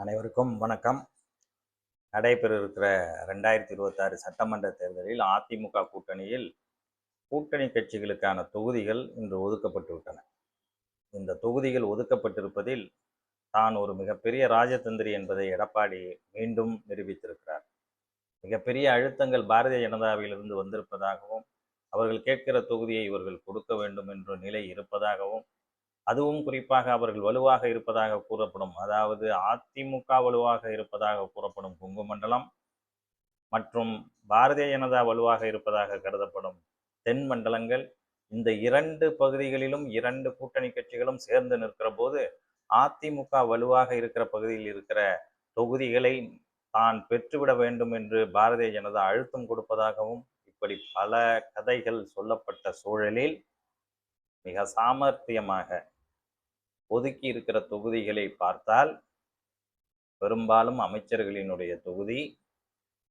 அனைவருக்கும் வணக்கம். நடைபெற இருக்கிற 2026 சட்டமன்ற தேர்தலில் அதிமுக கூட்டணியில் கூட்டணி கட்சிகளுக்கான தொகுதிகள் இன்று ஒதுக்கப்பட்டு விட்டன. இந்த தொகுதிகள் ஒதுக்கப்பட்டிருப்பதில் தான் ஒரு மிகப்பெரிய ராஜதந்திரி என்பதை எடப்பாடி மீண்டும் நிரூபித்திருக்கிறார். மிகப்பெரிய அழுத்தங்கள் பாரதிய ஜனதாவிலிருந்து வந்திருப்பதாகவும், அவர்கள் கேட்கிற தொகுதியை இவர்கள் கொடுக்க வேண்டும் என்ற நிலை இருப்பதாகவும், அதுவும் குறிப்பாக அவர்கள் வலுவாக இருப்பதாக கூறப்படும், அதாவது அதிமுக வலுவாக இருப்பதாக கூறப்படும் கொங்கு மண்டலம் மற்றும் பாரதிய ஜனதா வலுவாக இருப்பதாக கருதப்படும் தென் மண்டலங்கள், இந்த இரண்டு பகுதிகளிலும் இரண்டு கூட்டணி கட்சிகளும் சேர்ந்து நிற்கிற போது அதிமுக வலுவாக இருக்கிற பகுதியில் இருக்கிற தொகுதிகளை தான் பெற்றுவிட வேண்டும் என்று பாரதிய ஜனதா அழுத்தம் கொடுப்பதாகவும், இப்படி பல கதைகள் சொல்லப்பட்ட சூழலில் மிக சாமர்த்தியமாக ஒதுக்கி இருக்கிற தொகுதிகளை பார்த்தால் பெரும்பாலும் அமைச்சர்களினுடைய தொகுதி,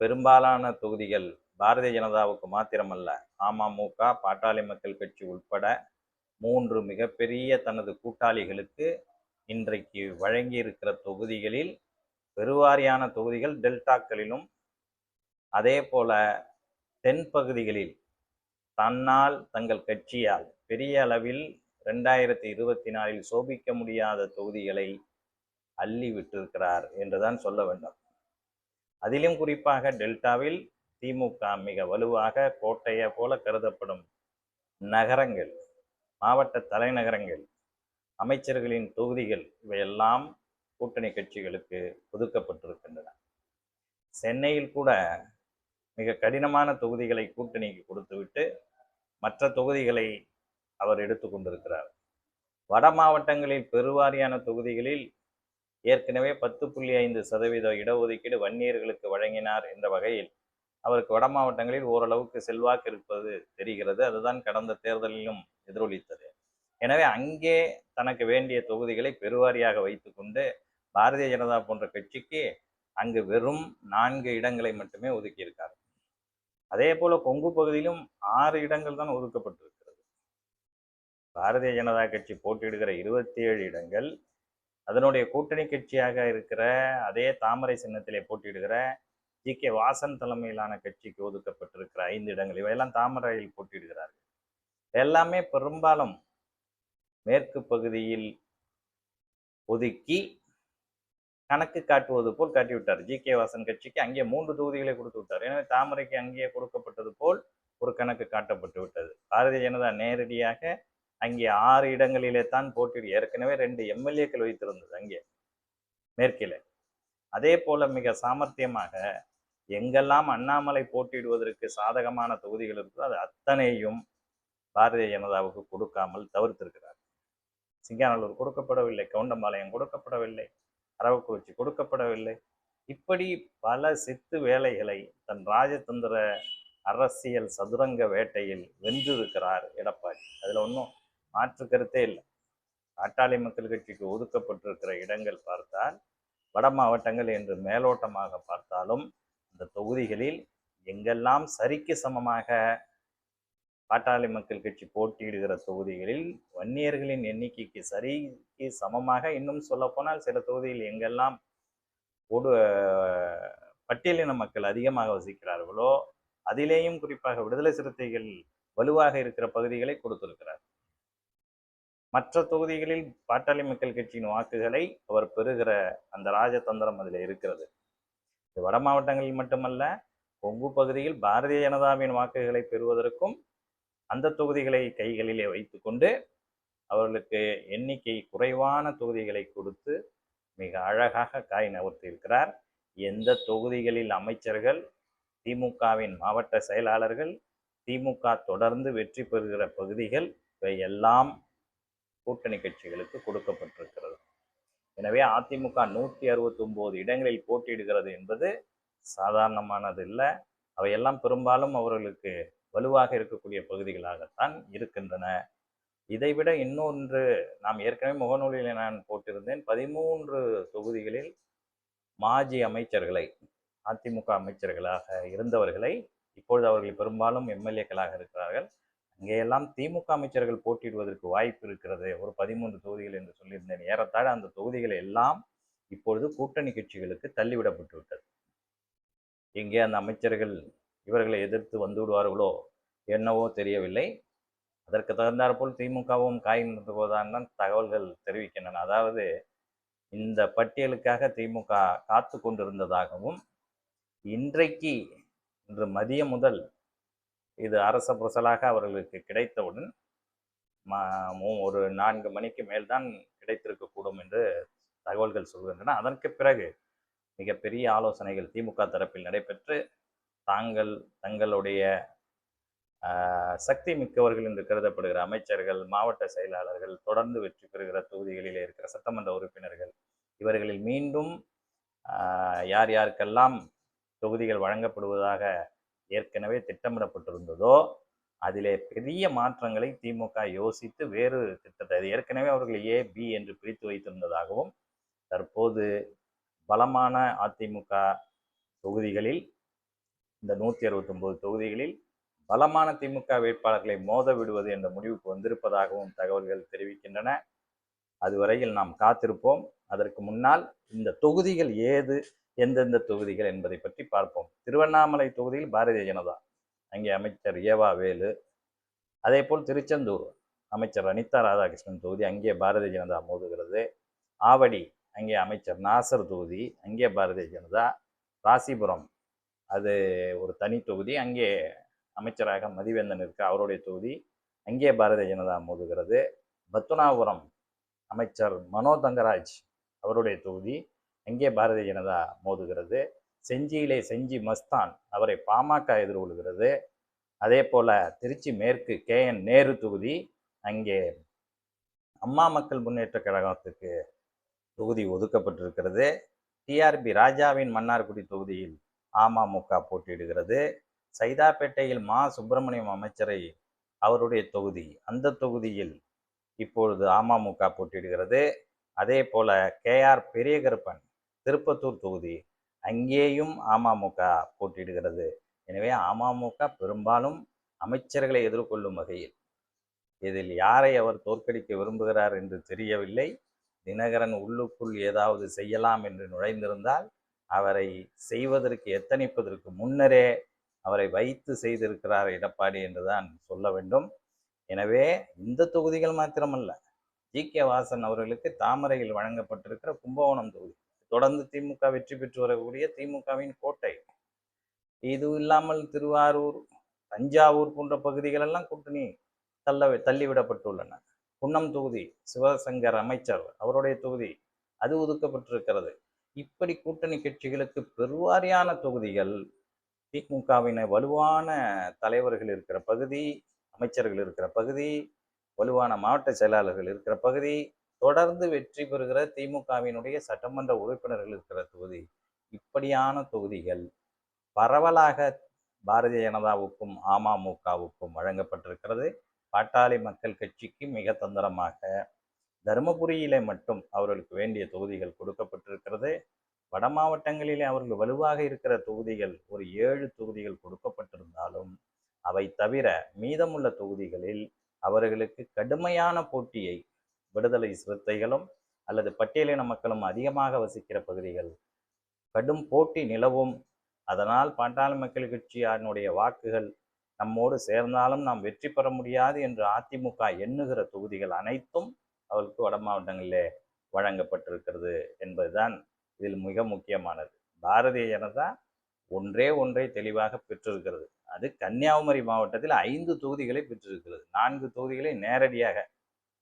பெரும்பாலான தொகுதிகள் பாரதிய ஜனதாவுக்கு மாத்திரமல்ல, அமமுக, பாட்டாளி மக்கள் கட்சி உட்பட 3 மிகப்பெரிய தனது கூட்டாளிகளுக்கு இன்றைக்கு வழங்கி இருக்கிற தொகுதிகளில் பெருவாரியான தொகுதிகள் டெல்டாக்களிலும், அதே போல தென் பகுதிகளில் தன்னால் தங்கள் கட்சியால் பெரிய அளவில் 2024 சோபிக்க முடியாத தொகுதிகளை அள்ளி விட்டிருக்கிறார் என்றுதான் சொல்ல வேண்டும். அதிலும் குறிப்பாக டெல்டாவில் திமுக மிக வலுவாக கோட்டையை போல கருதப்படும் நகரங்கள், மாவட்ட தலைநகரங்கள், அமைச்சர்களின் தொகுதிகள் இவையெல்லாம் கூட்டணி கட்சிகளுக்கு ஒதுக்கப்பட்டிருக்கின்றன. சென்னையில் கூட மிக கடினமான தொகுதிகளை கூட்டணிக்கு கொடுத்துவிட்டு மற்ற தொகுதிகளை அவர் எடுத்துக்கொண்டிருக்கிறார். வட மாவட்டங்களில் பெருவாரியான தொகுதிகளில் ஏற்கனவே 10.5% இடஒதுக்கீடு வன்னியர்களுக்கு வழங்கினார் என்ற வகையில் அவருக்கு வட மாவட்டங்களில் ஓரளவுக்கு செல்வாக்கு இருப்பது தெரிகிறது. அதுதான் கடந்த தேர்தலிலும் எதிரொலித்தது. எனவே அங்கே தனக்கு வேண்டிய தொகுதிகளை பெருவாரியாக வைத்துக்கொண்டு பாரதிய ஜனதா போன்ற கட்சிக்கு அங்கு வெறும் 4 இடங்களை மட்டுமே ஒதுக்கியிருக்கார். அதே போல கொங்கு பகுதியிலும் 6 இடங்கள் தான் ஒதுக்கப்பட்டிருக்கிறது. பாரதிய ஜனதா கட்சி போட்டியிடுகிற 27 இடங்கள், அதனுடைய கூட்டணி கட்சியாக இருக்கிற அதே தாமரை சின்னத்திலே போட்டியிடுகிற ஜி.கே. வாசன் தலைமையிலான கட்சிக்கு ஒதுக்கப்பட்டிருக்கிற 5 இடங்கள், இவையெல்லாம் தாமரையில் போட்டியிடுகிறார்கள். எல்லாமே பெரும்பாலும் மேற்கு பகுதியில் ஒதுக்கி கணக்கு காட்டுவது போல் காட்டிவிட்டார். ஜி.கே. வாசன் கட்சிக்கு அங்கே 3 தொகுதிகளை கொடுத்து விட்டார். எனவே தாமரைக்கு அங்கே கொடுக்கப்பட்டது போல் ஒரு கணக்கு காட்டப்பட்டு விட்டது. பாரதிய ஜனதா நேரடியாக அங்கே 6 இடங்களிலே தான் போட்டியிடு, ஏற்கனவே 2 எம்எல்ஏக்கள் வைத்திருந்தது அங்கே மேற்கிலே. அதே போல மிக சாமர்த்தியமாக எங்கெல்லாம் அண்ணாமலை போட்டியிடுவதற்கு சாதகமான தொகுதிகள் இருக்கோ அது அத்தனையும் பாரதிய ஜனதாவுக்கு கொடுக்காமல் தவிர்த்திருக்கிறார். சிங்காநல்லூர் கொடுக்கப்படவில்லை, கவுண்டம்பாளையம் கொடுக்கப்படவில்லை, அரவக்குறிச்சி கொடுக்கப்படவில்லை. இப்படி பல சித்து வேலைகளை தன் ராஜதந்திர அரசியல் சதுரங்க வேட்டையில் வென்றிருக்கிறார் எடப்பாடி. அதுல ஒன்றும் மாற்று கருத்தே இல்லை. பாட்டாளி மக்கள் கட்சிக்கு ஒதுக்கப்பட்டிருக்கிற இடங்கள் பார்த்தால், வட மாவட்டங்கள் என்று மேலோட்டமாக பார்த்தாலும், இந்த தொகுதிகளில் எங்கெல்லாம் சரிக்கு சமமாக பாட்டாளி மக்கள் கட்சி போட்டியிடுகிற தொகுதிகளில் வன்னியர்களின் எண்ணிக்கைக்கு சரிக்கு சமமாக, இன்னும் சொல்ல போனால் சில தொகுதியில் எங்கெல்லாம் பட்டியலின மக்கள் அதிகமாக வசிக்கிறார்களோ அதிலேயும் குறிப்பாக விடுதலை சிறுத்தைகள் வலுவாக இருக்கிற பகுதிகளை கொடுத்திருக்கிறார். மற்ற தொகுதிகளில் பாட்டாளி மக்கள் கட்சியின் வாக்குகளை அவர் பெறுகிற அந்த ராஜதந்திரம் அதில் இருக்கிறது. வட மாவட்டங்களில் மட்டுமல்ல, கொங்கு பகுதியில் பாரதிய ஜனதாவின் வாக்குகளை பெறுவதற்கும் அந்த தொகுதிகளை கைகளிலே வைத்துக்கொண்டு அவர்களுக்கு எண்ணிக்கை குறைவான தொகுதிகளை கொடுத்து மிக அழகாக காய் நகர்த்தி இருக்கிறார். எந்த தொகுதிகளில் அமைச்சர்கள், திமுகவின் மாவட்ட செயலாளர்கள், திமுக தொடர்ந்து வெற்றி பெறுகிற பகுதிகள், இவை எல்லாம் கூட்டணி கட்சிகளுக்கு கொடுக்கப்பட்டிருக்கிறது. எனவே அதிமுக 169 இடங்களில் போட்டியிடுகிறது என்பது சாதாரணமானது இல்லை. அவையெல்லாம் பெரும்பாலும் அவர்களுக்கு வலுவாக இருக்கக்கூடிய பகுதிகளாகத்தான் இருக்கின்றன. இதைவிட இன்னொன்று, நாம் ஏற்கனவே முகநூலில் நான் போட்டிருந்தேன், 13 தொகுதிகளில் மாஜி அமைச்சர்களை, அதிமுக அமைச்சர்களாக இருந்தவர்களை, இப்பொழுது அவர்கள் பெரும்பாலும் எம்எல்ஏக்களாக இருக்கிறார்கள், அங்கேயெல்லாம் திமுக அமைச்சர்கள் போட்டியிடுவதற்கு வாய்ப்பு இருக்கிறது. ஒரு 13 தொகுதிகள் என்று சொல்லியிருந்தேன். ஏறத்தாழ அந்த தொகுதிகள் எல்லாம் இப்பொழுது கூட்டணி கட்சிகளுக்கு தள்ளிவிடப்பட்டு விட்டது. எங்கே அந்த அமைச்சர்கள் இவர்களை எதிர்த்து வந்து விடுவார்களோ என்னவோ தெரியவில்லை. அதற்கு தகுந்தாற்போல் திமுகவும் காய்ந்து போதான் தகவல்கள் தெரிவிக்கின்றன. அதாவது இந்த பட்டியலுக்காக திமுக காத்து கொண்டிருந்ததாகவும், இன்று மதியம் முதல் இது அரச புரசலாக அவர்களுக்கு கிடைத்தவுடன் ஒரு 4 மணிக்கு மேல்தான் கிடைத்திருக்கக்கூடும் என்று தகவல்கள் சொல்கின்றன. அதற்கு பிறகு மிகப்பெரிய ஆலோசனைகள் திமுக தரப்பில் நடைபெற்று தங்களுடைய சக்தி மிக்கவர்கள் என்று கருதப்படுகிற அமைச்சர்கள், மாவட்ட செயலாளர்கள், தொடர்ந்து வெற்றி பெறுகிற தொகுதிகளிலே இருக்கிற சட்டமன்ற உறுப்பினர்கள், இவர்களில் மீண்டும் யார் யாருக்கெல்லாம் தொகுதிகள் வழங்கப்படுவதாக ஏற்கனவே திட்டமிடப்பட்டிருந்ததோ அதிலே பெரிய மாற்றங்களை திமுக யோசித்து வேறு திட்டத்தை, ஏற்கனவே அவர்கள் ஏ பி என்று பிரித்து வைத்திருந்ததாகவும், தற்போது பலமான அதிமுக தொகுதிகளில், இந்த 169 தொகுதிகளில் பலமான திமுக வேட்பாளர்களை மோத விடுவது என்ற முடிவுக்கு வந்திருப்பதாகவும் தகவல்கள் தெரிவிக்கின்றன. அதுவரையில் நாம் காத்திருப்போம். அதற்கு முன்னால் இந்த தொகுதிகள் எந்தெந்த தொகுதிகள் என்பதை பற்றி பார்ப்போம். திருவண்ணாமலை தொகுதியில் பாரதிய ஜனதா, அங்கே அமைச்சர் ஏவா வேலு. அதே போல் திருச்செந்தூர் அமைச்சர் அனிதா ராதாகிருஷ்ணன் தொகுதி, அங்கே பாரதிய ஜனதா மோதுகிறது. ஆவடி அங்கே அமைச்சர் நாசர் தொகுதி, அங்கே பாரதிய ஜனதா. ராசிபுரம் அது ஒரு தனி தொகுதி, அங்கே அமைச்சராக மதிவேந்தன் இருக்க அவருடைய தொகுதி, அங்கே பாரதிய ஜனதா மோதுகிறது. பத்துனாபுரம் அமைச்சர் மனோ தங்கராஜ் அவருடைய தொகுதி, அங்கே பாரதிய ஜனதா மோதுகிறது. செஞ்சியிலே செஞ்சி மஸ்தான், அவரை பாமக எதிர்கொள்கிறது. அதே போல திருச்சி மேற்கு KN நேரு தொகுதி, அங்கே அம்மா மக்கள் முன்னேற்ற கழகத்துக்கு தொகுதி ஒதுக்கப்பட்டிருக்கிறது. TRP ராஜாவின் மன்னார்குடி தொகுதியில் அமமுக போட்டியிடுகிறது. சைதாப்பேட்டையில் மா சுப்பிரமணியம் அமைச்சரை அவருடைய தொகுதி, அந்த தொகுதியில் இப்பொழுது அமமுக போட்டியிடுகிறது. அதே போல KR பெரியகருப்பன் திருப்பத்தூர் தொகுதி, அங்கேயும் அமமுக போட்டியிடுகிறது. எனவே அமமுக பெரும்பாலும் அமைச்சர்களை எதிர்கொள்ளும் வகையில், இதில் யாரை அவர் தோற்கடிக்க விரும்புகிறார் என்று தெரியவில்லை. தினகரன் உள்ளுக்குள் ஏதாவது செய்யலாம் என்று நுழைந்திருந்தால் அவரை செய்வதற்கு எத்தனிப்பதற்கு முன்னரே அவரை வைத்து செய்திருக்கிறார் எடப்பாடி என்றுதான் சொல்ல வேண்டும். எனவே இந்த தொகுதிகள் மாத்திரமல்ல, GK வாசன் அவர்களுக்கு தாமரையில் வழங்கப்பட்டிருக்கிற கும்பகோணம் தொகுதி, தொடர்ந்து திமுக வெற்றி பெற்று வரக்கூடிய திமுகவின் கோட்டை. இது இல்லாமல் திருவாரூர், தஞ்சாவூர் போன்ற பகுதிகள் எல்லாம் கூட்டணி தள்ளிவிடப்பட்டுள்ளன. குன்னம் தொகுதி சிவசங்கர் அமைச்சர் அவருடைய தொகுதி, அது ஒதுக்கப்பட்டிருக்கிறது. இப்படி கூட்டணி கட்சிகளுக்கு பெருவாரியான தொகுதிகள், திமுகவின வலுவான தலைவர்கள் இருக்கிற பகுதி, அமைச்சர்கள் இருக்கிற பகுதி, வலுவான மாவட்ட செயலாளர்கள் இருக்கிற பகுதி, தொடர்ந்து வெற்றி பெறுகிற திமுகவினுடைய சட்டமன்ற உறுப்பினர்கள் இருக்கிற தொகுதி, இப்படியான தொகுதிகள் பரவலாக பாரதிய ஜனதாவுக்கும் அமமுகவுக்கும் வழங்கப்பட்டிருக்கிறது. பாட்டாளி மக்கள் கட்சிக்கு மிக தந்திரமாக தருமபுரியிலே மட்டும் அவர்களுக்கு வேண்டிய தொகுதிகள் கொடுக்கப்பட்டிருக்கிறது. வட மாவட்டங்களிலே அவர்கள் வலுவாக இருக்கிற தொகுதிகள் ஒரு 7 தொகுதிகள் கொடுக்கப்பட்டிருந்தாலும், அவை தவிர மீதமுள்ள தொகுதிகளில் அவர்களுக்கு கடுமையான போட்டியை விடுதலை சிறுத்தைகளும் அல்லது பட்டியலின மக்களும் அதிகமாக வசிக்கிற பகுதிகள் கடும் போட்டி நிலவும். அதனால் பாட்டாளி மக்கள் கட்சியினுடைய வாக்குகள் நம்மோடு சேர்ந்தாலும் நாம் வெற்றி பெற முடியாது என்று அதிமுக எண்ணுகிற தொகுதிகள் அனைத்தும் அவருக்கு வட மாவட்டங்களிலே வழங்கப்பட்டிருக்கிறது என்பதுதான் இதில் மிக முக்கியமானது. பாரதிய ஜனதா ஒன்றை தெளிவாக பெற்றிருக்கிறது. அது கன்னியாகுமரி மாவட்டத்தில் 5 தொகுதிகளை பெற்றிருக்கிறது. 4 தொகுதிகளை நேரடியாக,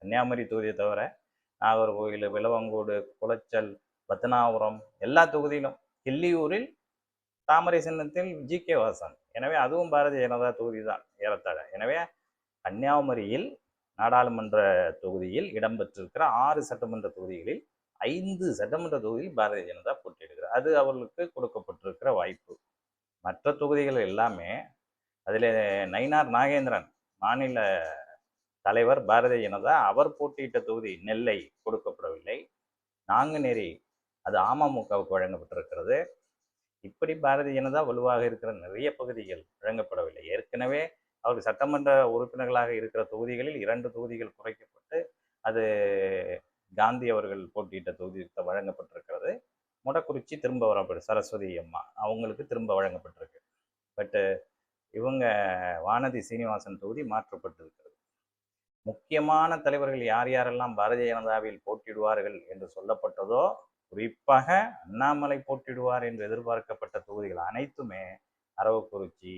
கன்னியாகுமரி தொகுதியை தவிர நாகர்கோவில், விளவங்கோடு, குளச்சல், பத்னாபுரம் எல்லா தொகுதியிலும், கிள்ளியூரில் தாமரை சின்னத்தில் GK வாசன், எனவே அதுவும் பாரதிய ஜனதா தொகுதி தான் ஏறத்தாழ. எனவே கன்னியாகுமரியில் நாடாளுமன்ற தொகுதியில் இடம்பெற்றிருக்கிற 6 சட்டமன்ற தொகுதிகளில் 5 சட்டமன்ற தொகுதியில் பாரதிய ஜனதா போட்டியிடுகிறார். அது அவர்களுக்கு கொடுக்கப்பட்டிருக்கிற வாய்ப்பு. மற்ற தொகுதிகள் எல்லாமே, அதில் நயினார் நாகேந்திரன் மாநில தலைவர் பாரதிய ஜனதா, அவர் போட்டியிட்ட தொகுதி நெல்லை கொடுக்கப்படவில்லை. நாங்குநேரி அது அமமுகவுக்கு வழங்கப்பட்டிருக்கிறது. இப்படி பாரதிய ஜனதா வலுவாக இருக்கிற நிறைய பகுதிகள் வழங்கப்படவில்லை. ஏற்கனவே அவர் சட்டமன்ற உறுப்பினர்களாக இருக்கிற தொகுதிகளில் 2 தொகுதிகள் குறைக்கப்பட்டு அது காந்தி அவர்கள் போட்டியிட்ட தொகுதி வழங்கப்பட்டிருக்கிறது. மொடக்குறிச்சி திரும்ப வரப்படு சரஸ்வதி அம்மா அவங்களுக்கு திரும்ப வழங்கப்பட்டிருக்கு. பட்டு இவங்க வானதி சீனிவாசன் தொகுதி மாற்றப்பட்டிருக்கிறது. முக்கியமான தலைவர்கள் யார் யாரெல்லாம் பாரதிய ஜனதாவில் போட்டியிடுவார்கள் என்று சொல்லப்பட்டதோ, குறிப்பாக அண்ணாமலை போட்டியிடுவார் என்று எதிர்பார்க்கப்பட்ட தொகுதிகள் அனைத்துமே அரவக்குறிச்சி,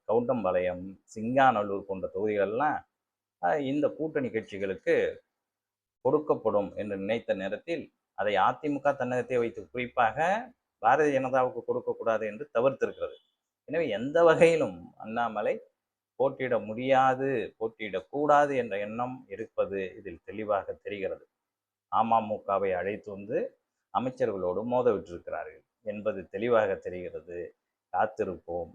கவுண்டம்பாளையம், சிங்காநல்லூர் போன்ற தொகுதிகளெல்லாம் இந்த கூட்டணி கட்சிகளுக்கு கொடுக்கப்படும் என்று நினைத்த நேரத்தில் அதை அதிமுக தன்னகத்தை வைத்து குறிப்பாக பாரதிய ஜனதாவுக்கு கொடுக்கக்கூடாது என்று தவிர்த்திருக்கிறது. எனவே எந்த வகையிலும் அண்ணாமலை போட்டியிட முடியாது, போட்டியிடக்கூடாது என்ற எண்ணம் இருப்பது இதில் தெளிவாக தெரிகிறது. அமமுகவை அழைத்து வந்து அமைச்சர்களோடு மோத விட்டிருக்கிறார்கள் என்பது தெளிவாக தெரிகிறது. காத்திருப்போம்.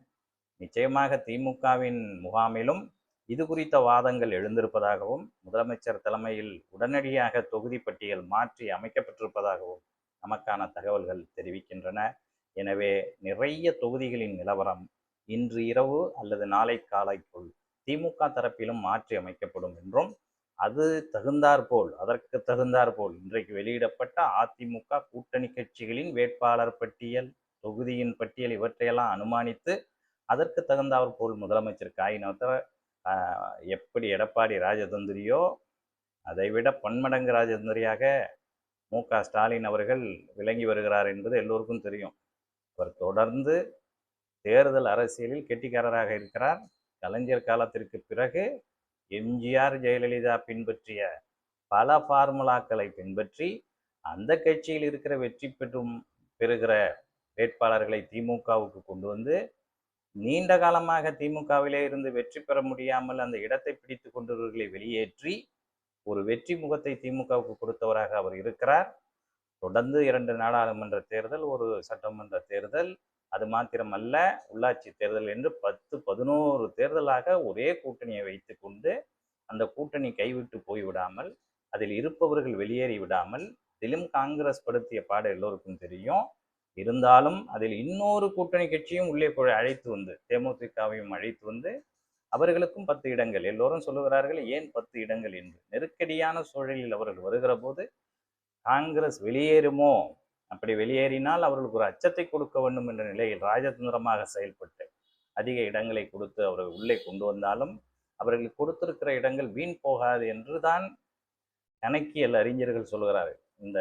நிச்சயமாக திமுகவின் முகாமிலும் இது குறித்த வாதங்கள் எழுந்திருப்பதாகவும், முதலமைச்சர் தலைமையில் உடனடியாக தொகுதி பட்டியல் மாற்றி அமைக்கப்பட்டிருப்பதாகவும் நமக்கான தகவல்கள் தெரிவிக்கின்றன. எனவே நிறைய தொகுதிகளின் நிலவரம் இன்று இரவு அல்லது நாளை காலைக்குள் திமுக தரப்பிலும் மாற்றி அமைக்கப்படும் என்றும், அது தகுந்தாற்போல் அதற்கு தகுந்தாற்போல் இன்றைக்கு வெளியிடப்பட்ட அதிமுக கூட்டணி கட்சிகளின் வேட்பாளர் பட்டியல், தொகுதியின் பட்டியல் இவற்றையெல்லாம் அனுமானித்து அதற்கு தகுந்தாற்போல் முதலமைச்சர் காயினத்தை எப்படி எடப்பாடி ராஜதந்திரியோ அதைவிட பன்மடங்கு ராஜதந்திரியாக மு.க. ஸ்டாலின் அவர்கள் விளங்கி வருகிறார் என்பது எல்லோருக்கும் தெரியும். அவர் தொடர்ந்து தேர்தல் அரசியலில் கெட்டிக்காரராக இருக்கிறார். கலைஞர் காலத்திற்கு பிறகு எம்ஜிஆர், ஜெயலலிதா பின்பற்றிய பல ஃபார்முலாக்களை பின்பற்றி அந்த கட்சியில் இருக்கிற வெற்றி பெறுகிற வேட்பாளர்களை திமுகவுக்கு கொண்டு வந்து நீண்ட காலமாக திமுகவிலே இருந்து வெற்றி பெற முடியாமல் அந்த இடத்தை பிடித்து கொண்டவர்களை வெளியேற்றி ஒரு வெற்றி முகத்தை திமுகவுக்கு கொடுத்தவராக அவர் இருக்கிறார். தொடர்ந்து 2 நாடாளுமன்ற தேர்தல், ஒரு சட்டமன்ற தேர்தல், அது மாத்திரமல்ல உள்ளாட்சி தேர்தல் என்று 10-11 தேர்தலாக ஒரே கூட்டணியை வைத்து கொண்டு அந்த கூட்டணி கைவிட்டு போய்விடாமல், அதில் இருப்பவர்கள் வெளியேறி விடாமல், இதிலும் காங்கிரஸ் படுத்திய பாடு எல்லோருக்கும் தெரியும். இருந்தாலும் அதில் இன்னொரு கூட்டணி கட்சியும் உள்ளே அழைத்து வந்து, தேமுதிகவையும் அழைத்து வந்து அவர்களுக்கும் 10 இடங்கள், எல்லோரும் சொல்லுகிறார்கள் ஏன் 10 இடங்கள் என்று. நெருக்கடியான சூழலில் அவர்கள் வருகிற போது காங்கிரஸ் வெளியேறுமோ, அப்படி வெளியேறினால் அவர்களுக்கு ஒரு அச்சத்தை கொடுக்க வேண்டும் என்ற நிலையில் ராஜதந்திரமாக செயல்பட்டு அதிக இடங்களை கொடுத்து அவர்கள் உள்ளே கொண்டு வந்தாலும் அவர்களுக்கு கொடுத்திருக்கிற இடங்கள் வீண் போகாது என்றுதான் கணக்கியல் அறிஞர்கள் சொல்கிறார்கள். இந்த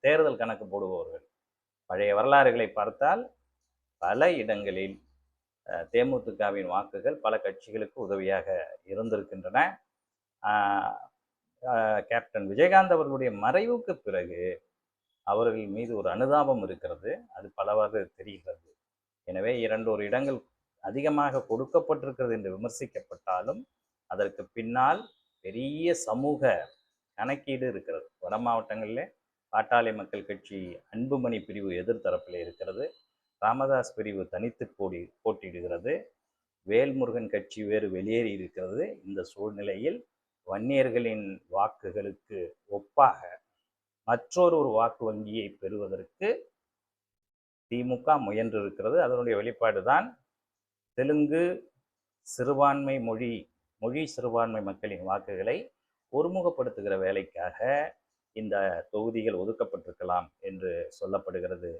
தேர்தல் கணக்கு போடுபவர்கள் பழைய வரலாறுகளை பார்த்தால் பல இடங்களில் தேமுதிகவின் வாக்குகள் பல கட்சிகளுக்கு உதவியாக இருந்திருக்கின்றன. கேப்டன் விஜயகாந்த் அவர்களுடைய மறைவுக்கு பிறகு அவர்கள் மீது ஒரு அனுதாபம் இருக்கிறது, அது பலவாறு தெரிகிறது. எனவே 2 இடங்கள் அதிகமாக கொடுக்கப்பட்டிருக்கிறது என்று விமர்சிக்கப்பட்டாலும் அதற்கு பின்னால் பெரிய சமூக கணக்கீடு இருக்கிறது. வட மாவட்டங்களில் பாட்டாளி மக்கள் கட்சி அன்புமணி பிரிவு எதிர்த்தரப்பில் இருக்கிறது, ராமதாஸ் பிரிவு தனித்து போட்டியிடுகிறது, வேல்முருகன் கட்சி வேறு வெளியேறி இருக்கிறது. இந்த சூழ்நிலையில் வன்னியர்களின் வாக்குகளுக்கு ஒப்பாக மற்றொரு வாக்கு வங்கியை பெறுவதற்கு திமுக முயன்றிருக்கிறது. அதனுடைய வெளிப்பாடு தான் தெலுங்கு சிறுபான்மை மொழி சிறுபான்மை மக்களின் வாக்குகளை ஒருமுகப்படுத்துகிற வேலைக்காக இந்த தொகுதிகள் ஒதுக்கப்பட்டிருக்கலாம் என்று சொல்லப்படுகிறது.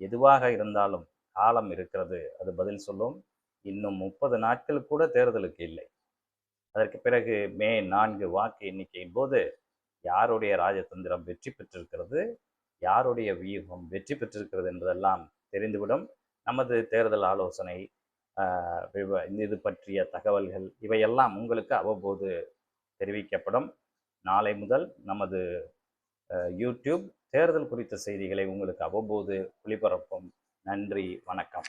எதுவாக இருந்தாலும் காலம் இருக்கிறது, அது பதில் சொல்லும். இன்னும் 30 நாட்கள் கூட தேர்தலுக்கு இல்லை. அதற்கு பிறகு மே 4 வாக்கு எண்ணிக்கையின் போது யாருடைய ராஜதந்திரம் வெற்றி பெற்றிருக்கிறது, யாருடைய வியூகம் வெற்றி பெற்றிருக்கிறது என்பதெல்லாம் தெரிந்துவிடும். நமது தேர்தல் ஆலோசனை, இது பற்றிய தகவல்கள் இவையெல்லாம் உங்களுக்கு அவ்வப்போது தெரிவிக்கப்படும். நாளை முதல் நமது யூடியூப் தேர்தல் குறித்த செய்திகளை உங்களுக்கு அவ்வப்போது ஒளிபரப்பும். நன்றி, வணக்கம்.